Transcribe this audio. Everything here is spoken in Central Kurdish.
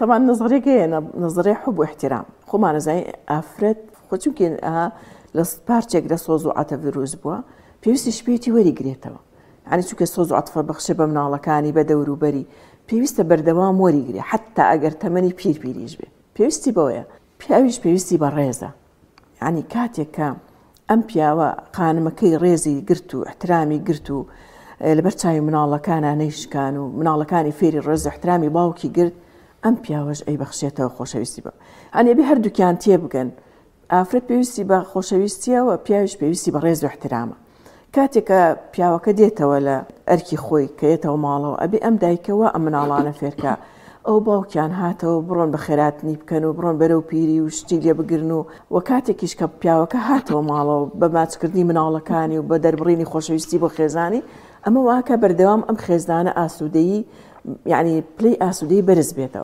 طبعا نظرية نظرية حب واحترام خو ما نزاي أفرد خو يمكن لسبارتشك لسوزو عتفيروز بوا بيوستش بيتي وري قريتوا يعني چونکە سۆز و عەتفە بەخشە بە مناڵەکانی بە دەوروبەری پێویستە بەردەوام وەریگرێ حتا ئەگەر تەمەنی پیرپیریش بێ پێویستی بەوەیە پیاویش پێویستی بە ڕێزە یعنی کاتێک کە ئەم پیاوە خانمەکەی ڕێزی گرت و احترامی گرت و لەبەر چاوی مناڵەکانە نەیشکان و مناڵەکانی فێری ڕێز و احترامی باوکی گرت ئەم پیاوەش ئەی بەخشێتەوە خۆشەویستی بە ئەنێ بێ هەردووکیان تێبگەن ئافرەت پێویستی بە خۆشەویستیەوە پیاویش پێویستی بە ڕێز و احترامە کاتێکە پیاوەکە دێتەوە لە ئەرکی خۆی کە یێتەوە ماڵەوە ئەبێ ئەم دایکەوە ئەم مناڵانە فێرکە ئەو باوکیان هاتەوە بڕۆن بە خێراتنی بکەن و بڕۆن بەرەو پیری و شتی لێ بگرن و کاتێکیش کە پیاوەکە هاتەوە ماڵەوە بە ماچکردنی مناڵەکانی و بە دەربڕینی خۆشەویستی بۆ خێزانی ئەمە واکە بەردەوام ئەم خێزانە ئاسوودەیی یعنی پلەی ئاسوودەیی بەرز بێتەوە.